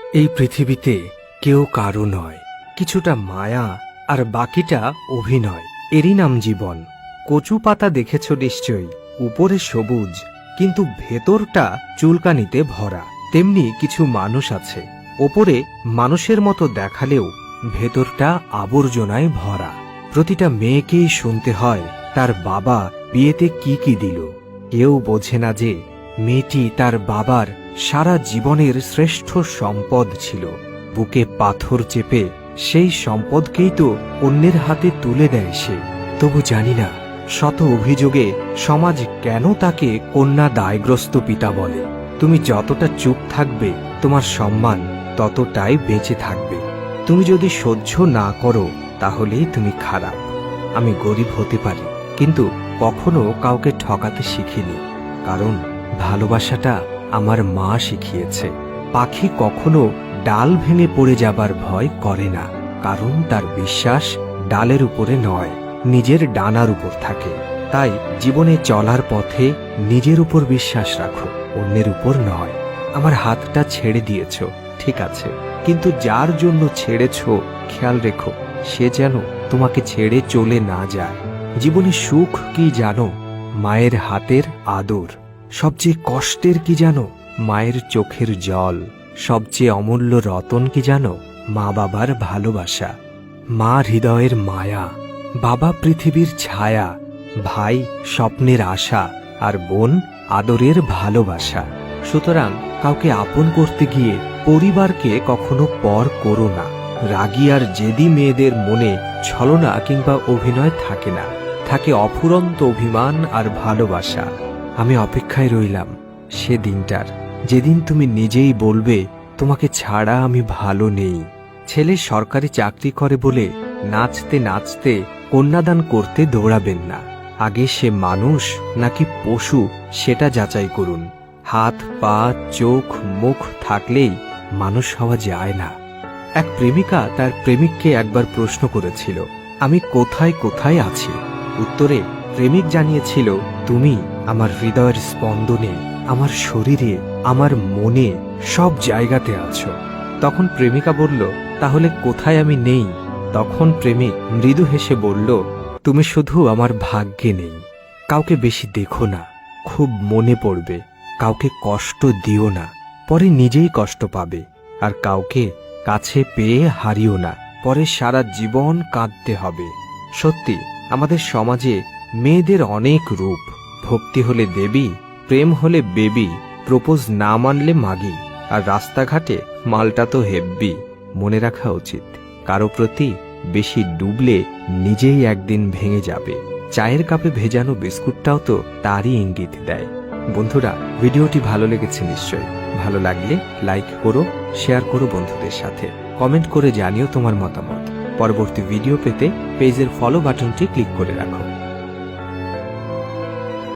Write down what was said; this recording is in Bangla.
এই পৃথিবীতে কেউ কারো নয়, কিছুটা মায়া আর বাকিটা অভিনয়। এরই নাম জীবন। কচু পাতা দেখেছ নিশ্চয়ই, উপরে সবুজ কিন্তু ভেতরটা চুলকানিতে ভরা। তেমনি কিছু মানুষ আছে, ওপরে মানুষের মতো দেখালেও ভেতরটা আবর্জনায় ভরা। প্রতিটা মেয়েকেই শুনতে হয় তার বাবা বিয়েতে কি কি দিল। কেউ বোঝে না যে মেয়েটি তার বাবার সারা জীবনের শ্রেষ্ঠ সম্পদ ছিল। বুকে পাথর চেপে সেই সম্পদকেই তো অন্যের হাতে তুলে দেয় সে। তবু জানি না শত অভিযোগে সমাজ কেন তাকে কন্যা দায়গ্রস্ত পিতা বলে। তুমি যতটা চুপ থাকবে তোমার সম্মান ততটাই বেঁচে থাকবে। তুমি যদি সহ্য না করো তাহলেই তুমি খারাপ। আমি গরিব হতে পারি, কিন্তু কখনো কাউকে ঠকাতে শিখিনি, কারণ ভালোবাসাটা আমার মা শিখিয়েছে। পাখি কখনো ডাল ভেঙে পড়ে যাবার ভয় করে না, কারণ তার বিশ্বাস ডালের উপরে নয়, নিজের ডানার উপর থাকে। তাই জীবনে চলার পথে নিজের উপর বিশ্বাস রাখো, অন্যের উপর নয়। আমার হাতটা ছেড়ে দিয়েছ, ঠিক আছে, কিন্তু যার জন্য ছেড়েছ খেয়াল রেখো সে যেন তোমাকে ছেড়ে চলে না যায়। জীবনে সুখ কি জানো? মায়ের হাতের আদর। সবচেয়ে কষ্টের কি জানো? মায়ের চোখের জল। সবচেয়ে অমূল্য রতন কি জানো? মা বাবার ভালোবাসা। মা হৃদয়ের মায়া, বাবা পৃথিবীর ছায়া, ভাই স্বপ্নের আশা, আর বোন আদরের ভালোবাসা। সুতরাং কাউকে আপন করতে গিয়ে পরিবারকে কখনো পর করো না। রাগী আর জেদি মেয়েদের মনে ছলনা কিংবা অভিনয় থাকে না, থাকে অফুরন্ত অভিমান আর ভালোবাসা। আমি অপেক্ষায় রইলাম সে দিনটার, যেদিন তুমি নিজেই বলবে তোমাকে ছাড়া আমি ভালো নেই। ছেলে সরকারি চাকরি করে বলে নাচতে নাচতে কন্যাদান করতে দৌড়াবেন না। আগে সে মানুষ নাকি পশু সেটা যাচাই করুন। হাত পা চোখ মুখ থাকলেই মানুষ হওয়া যায় না। এক প্রেমিকা তার প্রেমিককে একবার প্রশ্ন করেছিল, আমি কোথায় কোথায় আছি? উত্তরে প্রেমিক জানিয়েছিল, তুমি আমার হৃদয়ের স্পন্দনে, আমার শরীরে, আমার মনে, সব জায়গাতে আছো। তখন প্রেমিকা বলল, তাহলে কোথায় আমি নেই? তখন প্রেমিক মৃদু হেসে বলল, তুমি শুধু আমার ভাগ্যে নেই। কাউকে বেশি দেখো না, খুব মনে পড়বে। কাউকে কষ্ট দিও না, পরে নিজেই কষ্ট পাবে। আর কাউকে কাছে পেয়ে হারিও না, পরে সারা জীবন কাঁদতে হবে। সত্যি, আমাদের সমাজে মেয়েদের অনেক রূপ। ভক্তি হলে দেবী, প্রেম হলে বেবি, প্রপোজ না মানলে মাগি, আর রাস্তাঘাটে মালটা তো হেব্বি। মনে রাখা উচিত, কারো প্রতি বেশি ডুবলে নিজেই একদিন ভেঙে যাবে। চায়ের কাপে ভেজানো বিস্কুটটাও তো তারই ইঙ্গিত দেয়। বন্ধুরা, ভিডিওটি ভালো লেগেছে নিশ্চয়ই। ভালো লাগলে লাইক করো, শেয়ার করো বন্ধুদের সাথে, কমেন্ট করে জানিও তোমার মতামত। পরবর্তী ভিডিও পেতে পেজের ফলো বাটনটি ক্লিক করে রাখো।